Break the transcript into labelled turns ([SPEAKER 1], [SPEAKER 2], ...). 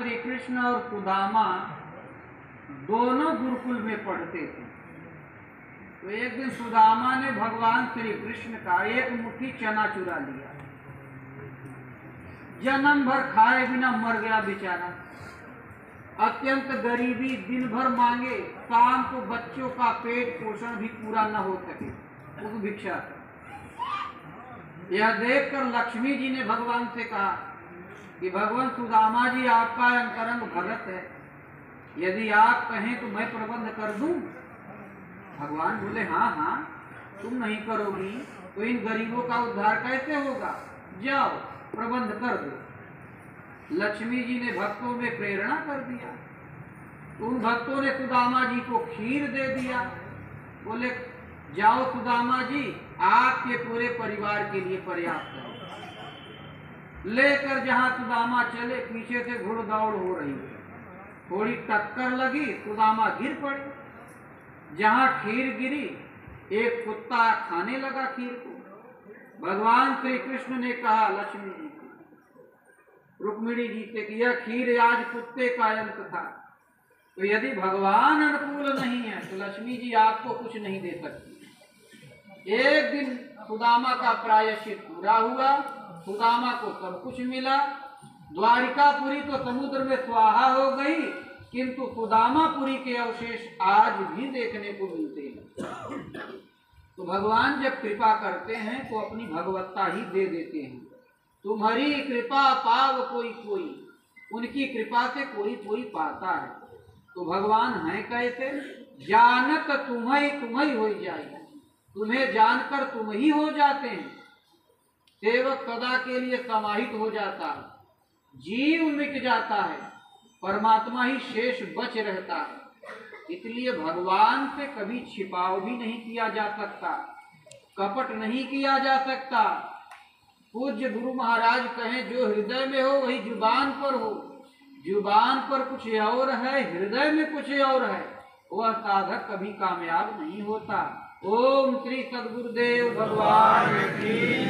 [SPEAKER 1] श्री कृष्ण और सुदामा दोनों गुरुकुल में पढ़ते थे। तो एक दिन सुदामा ने भगवान श्री कृष्ण का एक मुट्ठी चना चुरा लिया। जन्म भर खाए बिना मर गया बेचारा। अत्यंत गरीबी, दिन भर मांगे, शाम को बच्चों का पेट पोषण भी पूरा न हो सके, वो भिक्षा था। यह देखकर लक्ष्मी जी ने भगवान से कहा कि भगवान सुदामा जी आपका अंतरंग भगत है, यदि आप कहें तो मैं प्रबंध कर दूं। भगवान बोले हाँ हाँ, तुम नहीं करोगी तो इन गरीबों का उद्धार कैसे होगा, जाओ प्रबंध कर दो। लक्ष्मी जी ने भक्तों में प्रेरणा कर दिया। उन भक्तों ने सुदामा जी को खीर दे दिया। बोले जाओ सुदामा जी, आपके पूरे परिवार के लिए पर्याप्त है। लेकर जहां सुदामा चले, पीछे से घुड़दौड़ हो रही है। थोड़ी टक्कर लगी, सुदामा गिर पड़े। जहां खीर गिरी, एक कुत्ता खाने लगा खीर को। भगवान श्री कृष्ण ने कहा लक्ष्मी जी को, रुक्मिणी जी से कि यह खीर आज कुत्ते का अंत था, तो यदि भगवान अनुकूल नहीं है तो लक्ष्मी जी आपको कुछ नहीं दे सकती। एक दिन सुदामा का प्रायश्चित पूरा हुआ, सुदामा को सब कुछ मिला। द्वारिकापुरी तो समुद्र में स्वाहा हो गई, किंतु सुदामापुरी के अवशेष आज भी देखने को मिलते हैं। तो भगवान जब कृपा करते हैं तो अपनी भगवत्ता ही दे देते हैं। तुम्हारी कृपा पाव कोई कोई, उनकी कृपा से कोई कोई पाता है। तो भगवान हैं कैसे, जानत तुम्हें हो जाएगा, तुम्हें जानकर तुम ही हो जाते हैं। सेवक सदा के लिए समाहित हो जाता है, जीव मिट जाता है, परमात्मा ही शेष बच रहता है। इसलिए भगवान से कभी छिपाव भी नहीं किया जा सकता, कपट नहीं किया जा सकता। पूज्य गुरु महाराज कहें जो हृदय में हो वही जुबान पर हो। जुबान पर कुछ और है, हृदय में कुछ और है, वह साधक कभी कामयाब नहीं होता। ओम श्री सद्गुरुदेव भगवान की